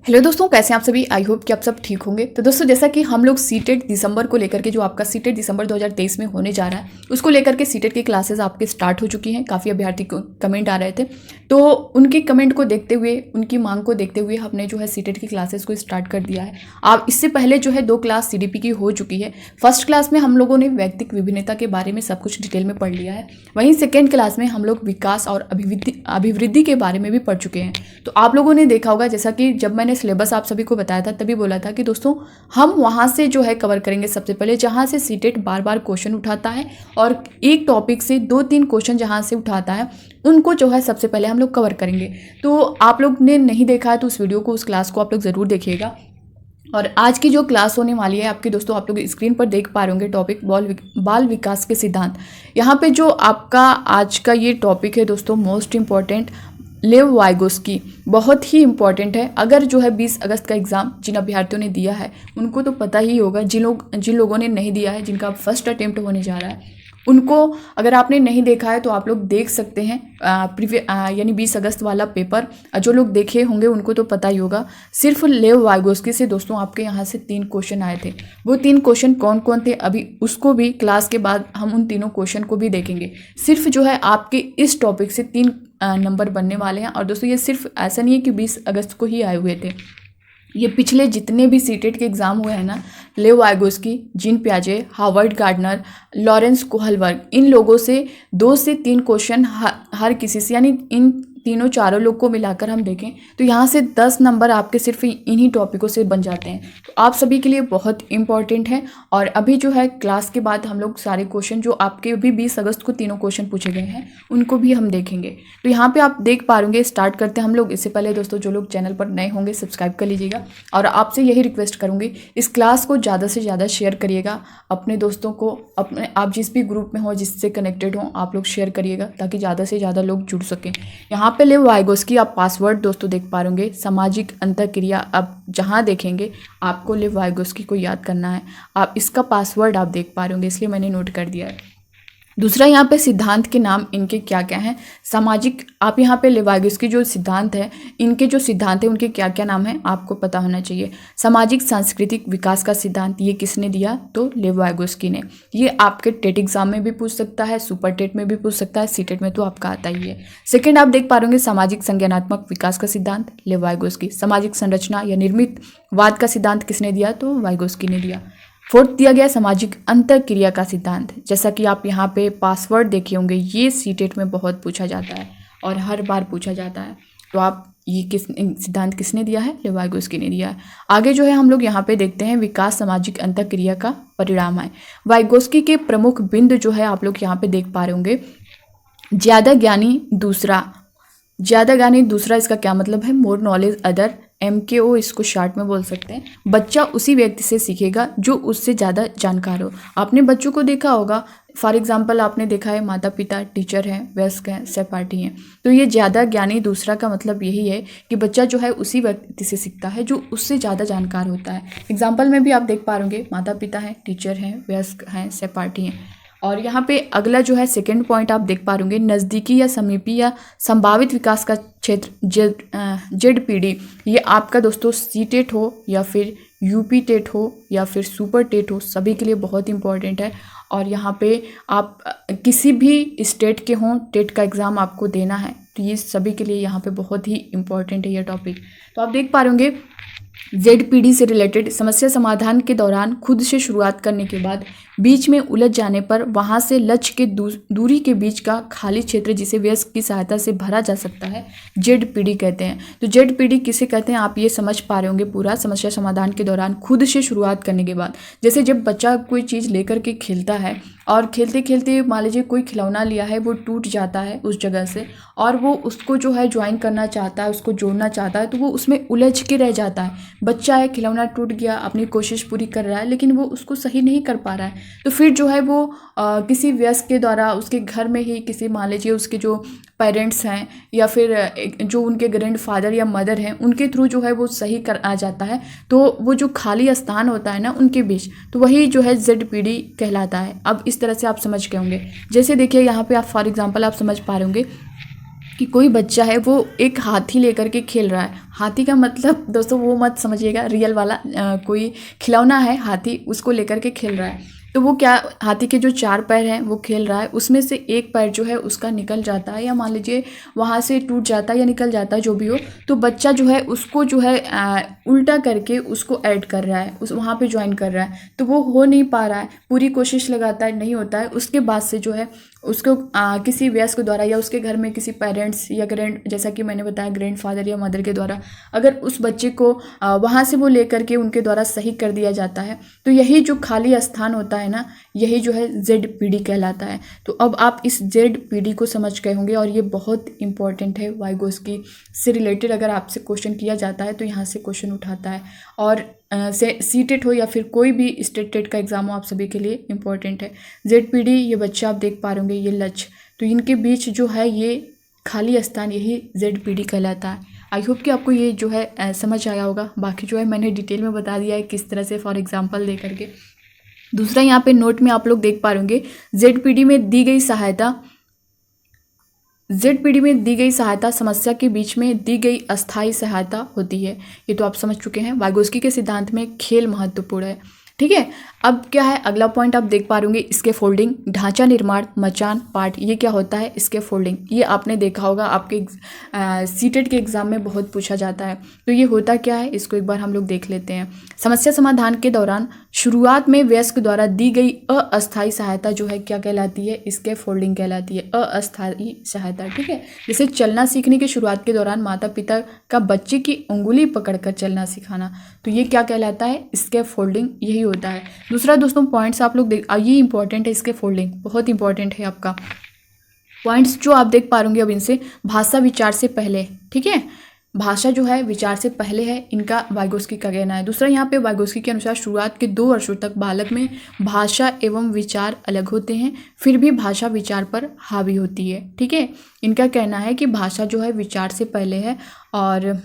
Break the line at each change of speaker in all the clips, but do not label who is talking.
Hello दोस्तों, कैसे हैं आप सभी। आई होप कि आप सब ठीक होंगे। तो दोस्तों, जैसा कि हम लोग सीटेट दिसंबर को लेकर के, जो आपका सीटेट दिसंबर 2023 में होने जा रहा है, उसको लेकर के सीटेट की क्लासेस आपके स्टार्ट हो चुकी हैं। काफ़ी अभ्यर्थी को कमेंट आ रहे थे, तो उनके कमेंट को देखते हुए, उनकी मांग को देखते हुए हमने जो है सीटेट की क्लासेस को स्टार्ट कर दिया है। आप इससे पहले जो है 2 क्लास सीडीपी की हो चुकी है। फर्स्ट क्लास में हम लोगों ने व्यक्तिक विभिन्नता के बारे में सब कुछ डिटेल में पढ़ लिया है। वहीं सेकेंड क्लास में हम लोग विकास और अभिवृद्धि के बारे में भी पढ़ चुके हैं। तो आप लोगों ने देखा होगा, जैसा कि जब मैंने सिलेबस आप सभी को बताया था, तभी बोला था कि दोस्तों हम वहाँ से जो है कवर करेंगे सबसे पहले, जहाँ से सीटेट बार बार क्वेश्चन उठाता है और एक टॉपिक से 2-3 क्वेश्चन जहाँ से उठाता है उनको जो है सबसे पहले हम लोग कवर करेंगे। तो आप लोग ने नहीं देखा है तो उस वीडियो को, उस क्लास को आप लोग ज़रूर देखिएगा। और आज की जो क्लास होने वाली है आपके दोस्तों, आप लोग स्क्रीन पर देख पा रहे होंगे टॉपिक बाल विकास के सिद्धांत। यहाँ पे जो आपका आज का ये टॉपिक है दोस्तों, मोस्ट इम्पॉर्टेंट, लेव वाइगोस्की, बहुत ही इंपॉर्टेंट है। अगर जो है 20 अगस्त का एग्ज़ाम जिन अभ्यर्थियों ने दिया है उनको तो पता ही होगा। जिन लोगों ने नहीं दिया है, जिनका फर्स्ट अटेम्प्ट होने जा रहा है, उनको अगर आपने नहीं देखा है तो आप लोग देख सकते हैं यानी 20 अगस्त वाला पेपर। जो लोग देखे होंगे उनको तो पता ही होगा। सिर्फ लेव वाइगोस्की से दोस्तों आपके यहाँ से 3 क्वेश्चन आए थे। वो 3 क्वेश्चन कौन कौन थे, अभी उसको भी क्लास के बाद हम उन तीनों क्वेश्चन को भी देखेंगे। सिर्फ जो है आपके इस टॉपिक से 3 नंबर बनने वाले हैं। और दोस्तों ये सिर्फ ऐसा नहीं है कि 20 अगस्त को ही आए हुए थे, ये पिछले जितने भी सीटेट के एग्ज़ाम हुए हैं ना, लेव वाइगोस्की, जीन पियाजे, हार्वर्ड गार्डनर, लॉरेंस कोहलबर्ग, इन लोगों से 2 से 3 क्वेश्चन हर किसी से, यानी इन तीनों चारों लोग को मिलाकर हम देखें तो यहाँ से 10 नंबर आपके सिर्फ इन्हीं टॉपिकों से बन जाते हैं। तो आप सभी के लिए बहुत इंपॉर्टेंट है। और अभी जो है क्लास के बाद हम लोग सारे क्वेश्चन जो आपके अभी 20 अगस्त को तीनों क्वेश्चन पूछे गए हैं उनको भी हम देखेंगे। तो यहाँ पे आप देख पा रहे, स्टार्ट करते हैं हम लोग। इससे पहले दोस्तों जो लोग चैनल पर नए होंगे सब्सक्राइब कर लीजिएगा, और आपसे यही रिक्वेस्ट करूँगी इस क्लास को ज़्यादा से ज़्यादा शेयर करिएगा अपने दोस्तों को। अपने आप जिस भी ग्रुप में हो, जिससे कनेक्टेड हो, आप लोग शेयर करिएगा ताकि ज़्यादा से ज़्यादा लोग जुड़ सकें। यहाँ पे लेव वाइगोस्की आप पासवर्ड दोस्तों देख पा रहे, सामाजिक अंतःक्रिया। अब जहाँ देखेंगे आपको लेव वाइगोस्की को याद करना है, आप इसका पासवर्ड आप देख पा रहे, इसलिए मैंने नोट कर दिया है। दूसरा यहाँ पे सिद्धांत के नाम इनके क्या क्या हैं। सामाजिक, आप यहाँ पे लेव वाइगोस्की जो सिद्धांत है, इनके जो सिद्धांत है उनके क्या क्या नाम है आपको पता होना चाहिए। सामाजिक सांस्कृतिक विकास का सिद्धांत, ये किसने दिया, तो लेव वाइगोस्की ने। ये आपके टेट एग्जाम में भी पूछ सकता है, सुपर टेट में भी पूछ सकता है, सीटेट में तो आपका आता ही है। सेकेंड आप देख पा रहे सामाजिक संज्ञानात्मक विकास का सिद्धांत, लेव वाइगोस्की। सामाजिक संरचना या निर्मित वाद का सिद्धांत किसने दिया, तो वाइगोस्की ने दिया। फोर्थ दिया गया सामाजिक अंतःक्रिया का सिद्धांत, जैसा कि आप यहाँ पे पासवर्ड देखे होंगे, ये सीटेट में बहुत पूछा जाता है और हर बार पूछा जाता है। तो आप ये सिद्धांत किसने दिया है, लेव वाइगोस्की ने दिया है। आगे जो है हम लोग यहाँ पे देखते हैं विकास सामाजिक अंतःक्रिया का परिणाम है। वाइगोस्की के प्रमुख बिंदु जो है आप लोग यहाँ पे देख पा रहे होंगे। ज़्यादा ज्ञानी दूसरा, इसका क्या मतलब है, मोर नॉलेज अदर, MKO इसको शार्ट में बोल सकते हैं। बच्चा उसी व्यक्ति से सीखेगा जो उससे ज़्यादा जानकार हो। आपने बच्चों को देखा होगा, फॉर एग्जांपल आपने देखा है माता पिता, टीचर हैं, वयस्क हैं, सहपाठी हैं। तो ये ज़्यादा ज्ञानी दूसरा का मतलब यही है कि बच्चा जो है उसी व्यक्ति से सीखता है जो उससे ज़्यादा जानकार होता है। एग्जाम्पल में भी आप देख पा रहे, माता पिता हैं, टीचर हैं, वयस्क हैं, सहपाठी हैं। और यहाँ पे अगला जो है सेकंड पॉइंट आप देख पा रहे, नज़दीकी या समीपी या संभावित विकास का क्षेत्र, ZPD। ये आपका दोस्तों सीटेट हो या फिर यूपी टेट हो या फिर सुपर टेट हो, सभी के लिए बहुत इंपॉर्टेंट है। और यहाँ पे आप किसी भी स्टेट के हों, टेट का एग्ज़ाम आपको देना है, तो ये सभी के लिए यहाँ पे बहुत ही इंपॉर्टेंट है ये टॉपिक। तो आप देख पा रहे ZPD से रिलेटेड समस्या समाधान के दौरान खुद से शुरुआत करने के बाद बीच में उलझ जाने पर वहां से लक्ष्य के दूरी के बीच का खाली क्षेत्र, जिसे वयस्क की सहायता से भरा जा सकता है, ZPD कहते हैं। तो ZPD किसे कहते हैं आप ये समझ पा रहे होंगे पूरा। समस्या समाधान के दौरान खुद से शुरुआत करने के बाद, जैसे जब बच्चा कोई चीज़ लेकर के खेलता है और खेलते खेलते मान लीजिए कोई खिलौना लिया है, वो टूट जाता है उस जगह से, और वो उसको जो है ज्वाइन करना चाहता है, उसको जोड़ना चाहता है, तो वो उसमें उलझ के रह जाता है। बच्चा है, खिलौना टूट गया, अपनी कोशिश पूरी कर रहा है, लेकिन वो उसको सही नहीं कर पा रहा है। तो फिर जो है वो किसी वयस्क के द्वारा उसके घर में ही, किसी मान लीजिए उसके जो पेरेंट्स हैं या फिर जो उनके ग्रैंड फादर या मदर हैं, उनके थ्रू जो है वो सही कर आ जाता है। तो वो जो खाली स्थान होता है ना उनके बीच, तो वही जो है ZPD कहलाता है। अब इस तरह से आप समझ गए होंगे। जैसे देखिए यहाँ पे आप फॉर एग्जांपल आप समझ पा रहे होंगे, कि कोई बच्चा है वो एक हाथी लेकर के खेल रहा है। हाथी का मतलब दोस्तों वो मत समझिएगा रियल वाला, कोई खिलौना है हाथी, उसको लेकर के खेल रहा है। तो वो क्या, हाथी के जो 4 पैर हैं वो खेल रहा है, उसमें से एक पैर जो है उसका निकल जाता है, या मान लीजिए वहाँ से टूट जाता है या निकल जाता है, जो भी हो। तो बच्चा जो है उसको जो है उल्टा करके उसको ऐड कर रहा है, उस वहाँ पे ज्वाइन कर रहा है। तो वो हो नहीं पा रहा है, पूरी कोशिश लगाता है, नहीं होता है। उसके बाद से जो है उसको किसी वयस्क द्वारा या उसके घर में किसी पेरेंट्स या जैसा कि मैंने बताया ग्रैंडफादर या मदर के द्वारा अगर उस बच्चे को वहाँ से वो लेकर के उनके द्वारा सही कर दिया जाता है, तो यही जो खाली स्थान होता है ना, यही जो है ZPD कहलाता है। तो अब आप इस ZPD को समझ गए होंगे, और ये बहुत इंपॉर्टेंट है। वाइगोस्की से रिलेटेड अगर आपसे क्वेश्चन किया जाता है तो यहाँ से क्वेश्चन उठाता है, और सीटेट हो या फिर कोई भी स्टेट टेट का एग्जाम हो, आप सभी के लिए इंपॉर्टेंट है। ZPD, ये बच्चा आप देख पा रहे होंगे, ये लक्ष्य, तो इनके बीच जो है ये खाली स्थान, यही ZPD कहलाता है। आई होप कि आपको ये जो है समझ आया होगा। बाकी जो है मैंने डिटेल में बता दिया है किस तरह से, फॉर एग्जांपल दे करके। दूसरा यहाँ पे नोट में आप लोग देख पा रहे होंगे, ZPD में दी गई सहायता समस्या के बीच में दी गई अस्थायी सहायता होती है। ये तो आप समझ चुके हैं। वाइगोस्की के सिद्धांत में खेल महत्वपूर्ण है, ठीक है। अब क्या है अगला पॉइंट आप देख पा रहे होंगे, इसके फोल्डिंग, ढांचा निर्माण, मचान, पार्ट। ये क्या होता है, इसके फोल्डिंग, ये आपने देखा होगा आपके सीटेट के एग्जाम में बहुत पूछा जाता है। तो ये होता क्या है, इसको एक बार हम लोग देख लेते हैं। समस्या समाधान के दौरान शुरुआत में वयस्क द्वारा दी गई अस्थायी सहायता जो है क्या कहलाती है, इसके फोल्डिंग कहलाती है, अस्थायी सहायता, ठीक है। जैसे चलना सीखने की शुरुआत के दौरान माता पिता का बच्चे की उंगली पकड़कर चलना सिखाना, तो ये क्या कहलाता है, इसके फोल्डिंग, यही होता है। दूसरा दोस्तों पॉइंट्स आप लोग देख, ये इंपॉर्टेंट है, इसके फोल्डिंग बहुत इंपॉर्टेंट है आपका। पॉइंट्स जो आप देख पा रहे होंगे अब इनसे, भाषा विचार से पहले, ठीक है, भाषा जो है विचार से पहले है, इनका वाइगोस्की का कहना है। दूसरा यहाँ पे वाइगोस्की के अनुसार शुरुआत के 2 वर्षों तक बालक में भाषा एवं विचार अलग होते हैं, फिर भी भाषा विचार पर हावी होती है, ठीक है। इनका कहना है कि भाषा जो है विचार से पहले है, और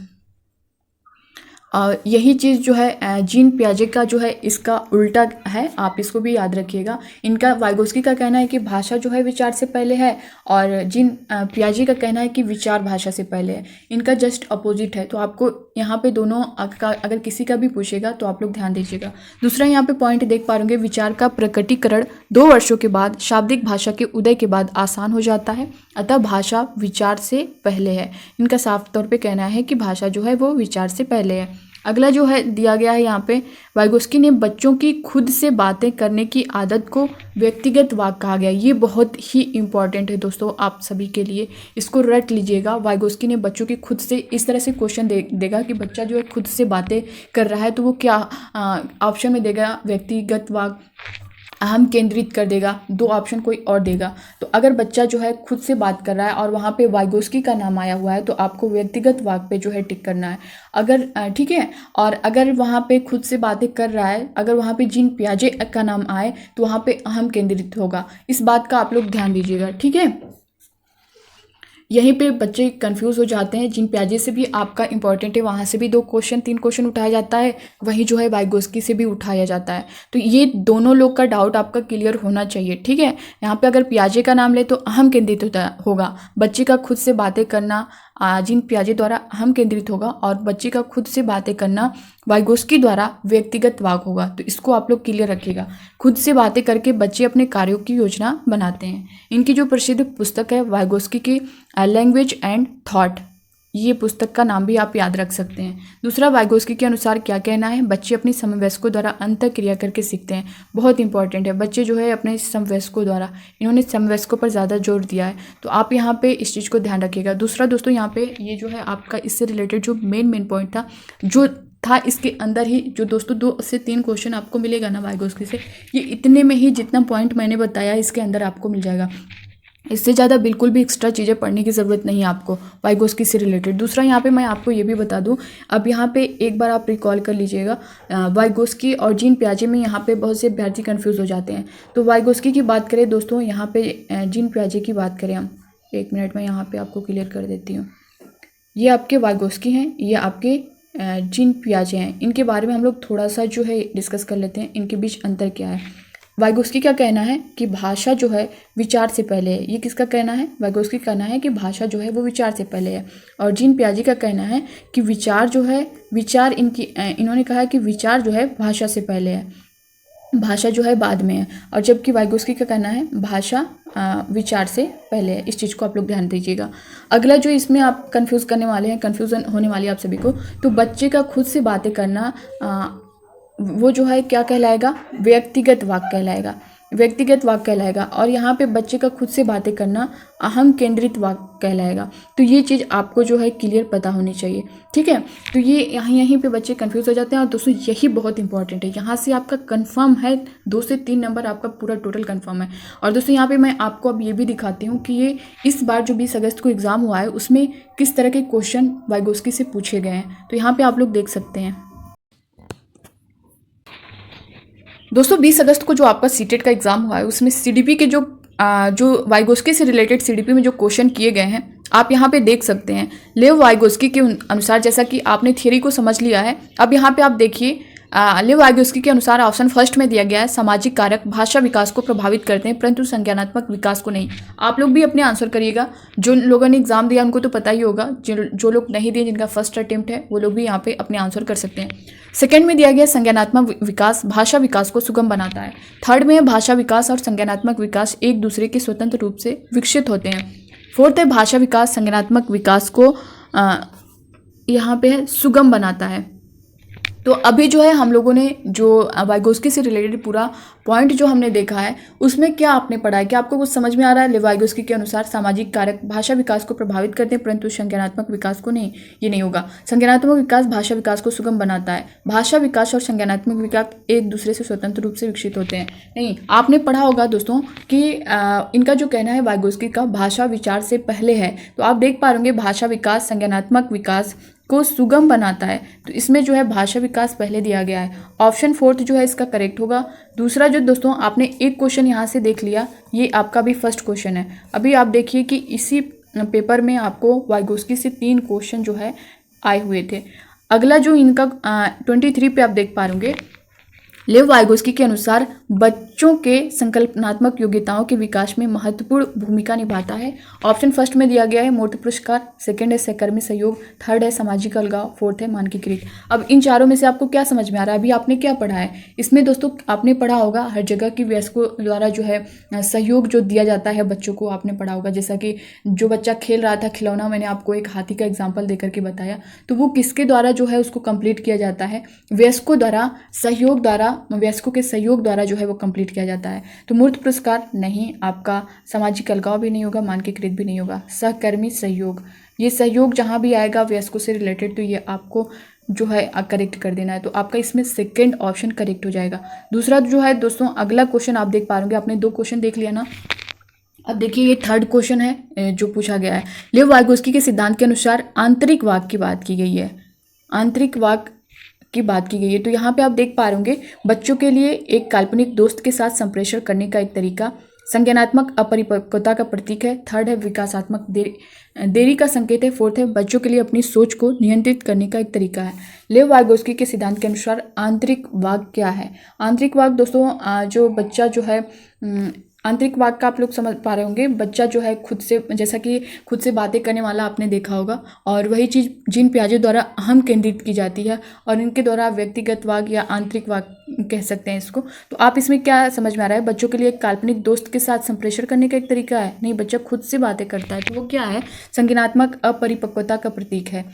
यही चीज़ जो है जीन पियाजे का जो है इसका उल्टा है, आप इसको भी याद रखिएगा। इनका वाइगोस्की का कहना है कि भाषा जो है विचार से पहले है, और जीन पियाजे का कहना है कि विचार भाषा से पहले है। इनका जस्ट अपोजिट है। तो आपको यहाँ पे दोनों अगर किसी का भी पूछेगा तो आप लोग ध्यान दीजिएगा। दूसरा यहाँ पे पॉइंट देख पा रहे विचार का प्रकटीकरण 2 वर्षों के बाद शाब्दिक भाषा के उदय के बाद आसान हो जाता है, अतः भाषा विचार से पहले है। इनका साफ तौर पे कहना है कि भाषा जो है वो विचार से पहले है। अगला जो है दिया गया है यहाँ पे, वाइगोस्की ने बच्चों की खुद से बातें करने की आदत को व्यक्तिगत वाक कहा गया। ये बहुत ही इंपॉर्टेंट है दोस्तों आप सभी के लिए, इसको रट लीजिएगा। वाइगोस्की ने बच्चों की खुद से, इस तरह से क्वेश्चन देगा कि बच्चा जो है खुद से बातें कर रहा है, तो वो क्या ऑप्शन में देगा, व्यक्तिगत वाक, अहम केंद्रित कर देगा, 2 ऑप्शन कोई और देगा। तो अगर बच्चा जो है खुद से बात कर रहा है और वहाँ पे वाइगोस्की का नाम आया हुआ है, तो आपको व्यक्तिगत वाक पे जो है टिक करना है, अगर ठीक है। और अगर वहाँ पे खुद से बातें कर रहा है, अगर वहाँ पे जीन पियाजे का नाम आए तो वहाँ पे अहम केंद्रित होगा। इस बात का आप लोग ध्यान दीजिएगा, ठीक है। यहीं पे बच्चे कंफ्यूज हो जाते हैं। जीन पियाजे से भी आपका इंपॉर्टेंट है, वहाँ से भी 3 क्वेश्चन उठाया जाता है, वहीं जो है वाइगोस्की से भी उठाया जाता है। तो ये दोनों लोग का डाउट आपका क्लियर होना चाहिए, ठीक है। यहाँ पे अगर पियाजे का नाम ले तो अहम केंद्रित होगा, बच्चे का खुद से बातें करना जीन पियाजे द्वारा अहम केंद्रित होगा, और बच्चे का खुद से बातें करना वाइगोस्की द्वारा व्यक्तिगत वाक होगा। तो इसको आप लोग क्लियर रखिएगा। खुद से बातें करके बच्चे अपने कार्यों की योजना बनाते हैं। इनकी जो प्रसिद्ध पुस्तक है वाइगोस्की की लैंग्वेज एंड थॉट, ये पुस्तक का नाम भी आप याद रख सकते हैं। दूसरा, वाइगोस्की के अनुसार क्या कहना है, बच्चे अपनी समवयस्कों द्वारा अंतर क्रिया करके सीखते हैं। बहुत इंपॉर्टेंट है, बच्चे जो है अपने समवयस्कों द्वारा, इन्होंने समवयस्कों पर ज़्यादा जोर दिया है, तो आप यहाँ पे इस चीज़ को ध्यान रखिएगा। दूसरा दोस्तों यहाँ पे ये जो है आपका इससे रिलेटेड जो मेन पॉइंट था इसके अंदर ही, जो दोस्तों 2 से 3 क्वेश्चन आपको मिलेगा ना वाइगोस्की से, ये इतने में ही जितना पॉइंट मैंने बताया इसके अंदर आपको मिल जाएगा। इससे ज़्यादा बिल्कुल भी एक्स्ट्रा चीज़ें पढ़ने की ज़रूरत नहीं है आपको वाइगोस्की से रिलेटेड। दूसरा यहाँ पे मैं आपको ये भी बता दूँ, अब यहाँ पे एक बार आप रिकॉल कर लीजिएगा, वाइगोस्की और जीन पियाजे में यहाँ पे बहुत से विद्यार्थी कंफ्यूज हो जाते हैं। तो वाइगोस्की की बात करें दोस्तों, यहाँ पे जीन पियाजे की बात करें हम, 1 मिनट में यहाँ पर आपको क्लियर कर देती हूँ। ये आपके वाइगोस्की हैं, ये आपके जीन पियाजे हैं। इनके बारे में हम लोग थोड़ा सा जो है डिस्कस कर लेते हैं, इनके बीच अंतर क्या है। वाइगोस्की का कहना है कि भाषा जो है विचार से पहले है। ये किसका कहना है? वाइगोस्की का कहना है कि भाषा जो है वो विचार से पहले है। और जीन पियाजे का कहना है कि विचार जो है इन्होंने कहा कि विचार जो है भाषा से पहले है, भाषा जो है बाद में है। और जबकि वाइगोस्की का कहना है भाषा विचार से पहले है। इस चीज़ को आप लोग ध्यान दीजिएगा। अगला जो इसमें आप कंफ्यूज करने वाले हैं, कन्फ्यूज़न होने वाली है आप सभी को, तो बच्चे का खुद से बातें करना वो जो है क्या कहलाएगा? व्यक्तिगत वाक्य कहलाएगा, व्यक्तिगत वाक्य कहलाएगा। और यहाँ पे बच्चे का खुद से बातें करना अहम केंद्रित वाक्य कहलाएगा। तो ये चीज़ आपको जो है क्लियर पता होनी चाहिए, ठीक है। तो ये यहीं पे बच्चे कंफ्यूज हो जाते हैं। और दोस्तों यही बहुत इंपॉर्टेंट है, यहाँ से आपका कंफर्म है 2 से 3 नंबर आपका पूरा टोटल कंफर्म है। और दोस्तों यहाँ पे मैं आपको अब ये भी दिखाती हूँ कि ये इस बार जो 20 अगस्त को एग्ज़ाम हुआ है उसमें किस तरह के क्वेश्चन वाइगोस्की से पूछे गए हैं। तो यहाँ पर आप लोग देख सकते हैं दोस्तों, 20 अगस्त को जो आपका सीटेट का एग्ज़ाम हुआ है उसमें सीडीपी के जो वाइगोस्की से रिलेटेड सीडीपी में जो क्वेश्चन किए गए हैं आप यहाँ पे देख सकते हैं। लेव वाइगोस्की के अनुसार, जैसा कि आपने थियरी को समझ लिया है, अब यहाँ पे आप देखिए लेव वाइगोस्की के अनुसार ऑप्शन फर्स्ट में दिया गया है सामाजिक कारक भाषा विकास को प्रभावित करते हैं परंतु संज्ञानात्मक विकास को नहीं। आप लोग भी अपने आंसर करिएगा। जो लोगों ने एग्जाम दिया उनको तो पता ही होगा, जो लोग नहीं दिए, जिनका फर्स्ट अटेम्प्ट है, वो लोग भी यहाँ पे अपने आंसर कर सकते हैं। सेकंड में दिया गया संज्ञानात्मक विकास भाषा विकास को सुगम बनाता है। थर्ड में भाषा विकास और संज्ञानात्मक विकास एक दूसरे के स्वतंत्र रूप से विकसित होते हैं। फोर्थ है भाषा विकास संज्ञानात्मक विकास को यहाँ पे है सुगम बनाता है। तो अभी जो है हम लोगों ने जो वाइगोस्की से रिलेटेड पूरा पॉइंट जो हमने देखा है उसमें क्या आपने पढ़ा है, क्या आपको कुछ समझ में आ रहा है? लेव वाइगोस्की के अनुसार सामाजिक कारक भाषा विकास को प्रभावित करते हैं परंतु संज्ञानात्मक विकास को नहीं। ये नहीं होगा। संज्ञानात्मक विकास भाषा विकास को सुगम बनाता है। भाषा विकास और संज्ञानात्मक विकास एक दूसरे से स्वतंत्र रूप से विकसित होते हैं। नहीं, आपने पढ़ा होगा दोस्तों कि इनका जो कहना है वाइगोस्की का भाषा विचार से पहले है। तो आप देख पा रहे भाषा विकास संज्ञानात्मक विकास को सुगम बनाता है। तो इसमें जो है भाषा विकास पहले दिया गया है। ऑप्शन फोर्थ जो है इसका करेक्ट होगा। दूसरा जो दोस्तों आपने एक क्वेश्चन यहाँ से देख लिया, ये आपका भी फर्स्ट क्वेश्चन है। अभी आप देखिए कि इसी पेपर में आपको वाइगोस्की से 3 क्वेश्चन जो है आए हुए थे। अगला जो इनका 23 पे आप देख पा रहे लेव वाइगोस्की के अनुसार बच्चों के संकल्पनात्मक योग्यताओं के विकास में महत्वपूर्ण भूमिका निभाता है। ऑप्शन फर्स्ट में दिया गया है मूर्त पुरस्कार, सेकंड है सहकर्मी सहयोग, थर्ड है सामाजिक अलगाव, फोर्थ है मानकीकृत। अब इन चारों में से आपको क्या समझ में आ रहा है? अभी आपने क्या पढ़ा है इसमें दोस्तों? आपने पढ़ा होगा हर जगह की वयस्कों द्वारा जो है सहयोग जो दिया जाता है बच्चों को, आपने पढ़ा होगा। जैसा कि जो बच्चा खेल रहा था खिलौना, मैंने आपको एक हाथी का एग्जाम्पल देकर के बताया, तो वो किसके द्वारा जो है उसको कंप्लीट किया जाता है? वयस्कों द्वारा, सहयोग द्वारा, वयस्कों के सहयोग द्वारा जो है वो कंप्लीट किया जाता है। तो मूर्त पुरस्कार नहीं, आपका सामाजिक अलगाव भी नहीं होगा, मानकीकृत भी नहीं होगा। सहकर्मी सहयोग, ये सहयोग जहाँ भी आएगा वयस्कों से रिलेटेड तो ये आपको जो है करेक्ट कर देना है। तो आपका इसमें सेकंड ऑप्शन करेक्ट हो जाएगा। दूसरा जो है दोस्तों अगला क्वेश्चन आप देख पा रहे होंगे, आपने 2 क्वेश्चन देख लिया ना। अब देखिए ये थर्ड क्वेश्चन है जो पूछा गया है। लेव वाइगोस्की के सिद्धांत के अनुसार आंतरिक वाक्य की बात की गई है, आंतरिक वाक्य की बात की गई है। तो यहाँ पे आप देख पा रहे होंगे बच्चों के लिए एक काल्पनिक दोस्त के साथ संप्रेषण करने का एक तरीका, संज्ञानात्मक अपरिपक्वता का प्रतीक है, थर्ड है विकासात्मक देरी का संकेत है, फोर्थ है बच्चों के लिए अपनी सोच को नियंत्रित करने का एक तरीका है। लेव वाइगोस्की के सिद्धांत के अनुसार आंतरिक वाक्य क्या है? आंतरिक वाक्य दोस्तों जो बच्चा जो है आंतरिक वाक्य का आप लोग समझ पा रहे होंगे, बच्चा जो है खुद से, जैसा कि खुद से बातें करने वाला आपने देखा होगा, और वही चीज़ जीन पियाजे द्वारा अहम केंद्रित की जाती है और इनके द्वारा व्यक्तिगत वाक्य या आंतरिक वाक्य कह सकते हैं इसको। तो आप इसमें क्या समझ में आ रहा है? बच्चों के लिए एक काल्पनिक दोस्त के साथ संप्रेषण करने का एक तरीका है? नहीं, बच्चा खुद से बातें करता है, तो वो क्या है? संज्ञानात्मक अपरिपक्वता का प्रतीक है।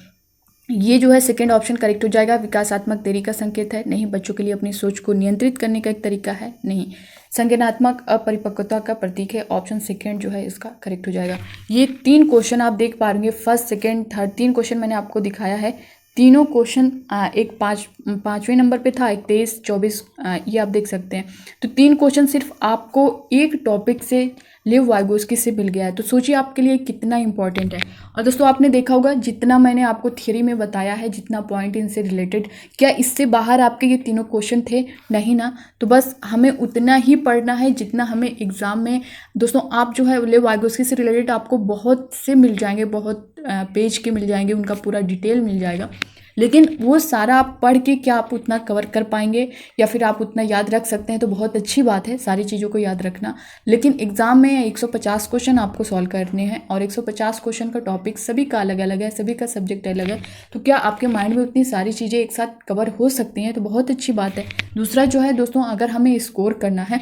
ये जो है सेकंड ऑप्शन करेक्ट हो जाएगा। विकासात्मक देरी का संकेत है? नहीं, बच्चों के लिए अपनी सोच को नियंत्रित करने का एक तरीका है? नहीं, संज्ञानात्मक अपरिपक्वता का प्रतीक है। ऑप्शन सेकंड जो है इसका करेक्ट हो जाएगा। ये 3 क्वेश्चन आप देख पा रहे, फर्स्ट सेकंड थर्ड 3 क्वेश्चन मैंने आपको दिखाया है। तीनों क्वेश्चन एक 5वें नंबर पे था, एक 23, 24 ये आप देख सकते हैं। तो 3 क्वेश्चन सिर्फ आपको एक टॉपिक से लेव वाइगोस्की से मिल गया है। तो सोचिए आपके लिए कितना इंपॉर्टेंट है। और दोस्तों आपने देखा होगा जितना मैंने आपको थियरी में बताया है, जितना पॉइंट इनसे रिलेटेड, क्या इससे बाहर आपके ये तीनों क्वेश्चन थे? नहीं ना। तो बस हमें उतना ही पढ़ना है जितना हमें एग्जाम में दोस्तों आप जो है लेव वाइगोस्की से रिलेटेड आपको बहुत से मिल जाएंगे, बहुत पेज के मिल जाएंगे, उनका पूरा डिटेल मिल जाएगा। लेकिन वो सारा आप पढ़ के क्या आप उतना कवर कर पाएंगे या फिर आप उतना याद रख सकते हैं तो बहुत अच्छी बात है सारी चीज़ों को याद रखना। लेकिन एग्ज़ाम में 150 क्वेश्चन आपको सॉल्व करने हैं और 150 क्वेश्चन का टॉपिक सभी का अलग अलग है, सभी का सब्जेक्ट अलग है, तो क्या आपके माइंड में उतनी सारी चीज़ें एक साथ कवर हो सकती हैं? तो बहुत अच्छी बात है। दूसरा जो है दोस्तों, अगर हमें स्कोर करना है,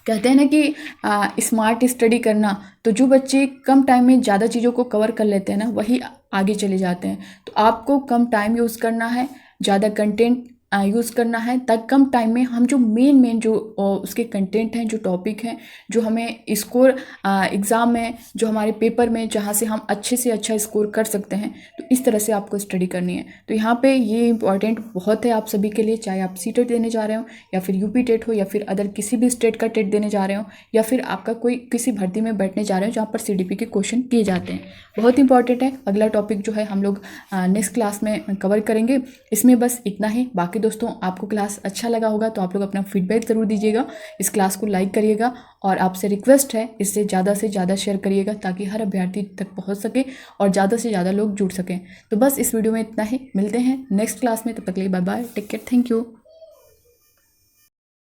कहते हैं ना कि स्मार्ट स्टडी करना, तो जो बच्चे कम टाइम में ज़्यादा चीज़ों को कवर कर लेते हैं ना, वही आगे चले जाते हैं। तो आपको कम टाइम यूज़ करना है, ज़्यादा कंटेंट यूज़ करना है, ताकि कम टाइम में हम जो मेन जो उसके कंटेंट हैं, जो टॉपिक हैं, जो हमें स्कोर एग्ज़ाम में, जो हमारे पेपर में, जहाँ से हम अच्छे से अच्छा स्कोर कर सकते हैं, तो इस तरह से आपको स्टडी करनी है। तो यहाँ पे ये इंपॉर्टेंट बहुत है आप सभी के लिए, चाहे आप सीटेट देने जा रहे हो या फिर यूपी टेट हो या फिर अदर किसी भी स्टेट का टेट देने जा रहे हो या फिर आपका कोई किसी भर्ती में बैठने जा रहे हो जहाँ पर सीडीपी के क्वेश्चन किए जाते हैं। बहुत इंपॉर्टेंट है। अगला टॉपिक जो है हम लोग नेक्स्ट क्लास में कवर करेंगे। इसमें बस इतना ही। बाकी दोस्तों, आपको क्लास अच्छा लगा होगा तो आप लोग अपना फीडबैक ज़रूर दीजिएगा, इस क्लास को लाइक करिएगा और आपसे रिक्वेस्ट है इससे ज़्यादा शेयर करिएगा ताकि हर अभ्यर्थी तक पहुंच सके और ज़्यादा से ज़्यादा लोग जुड़ सकें। तो बस इस वीडियो में इतना ही। मिलते हैं नेक्स्ट क्लास में, तब तक के लिए bye bye, take care, thank you.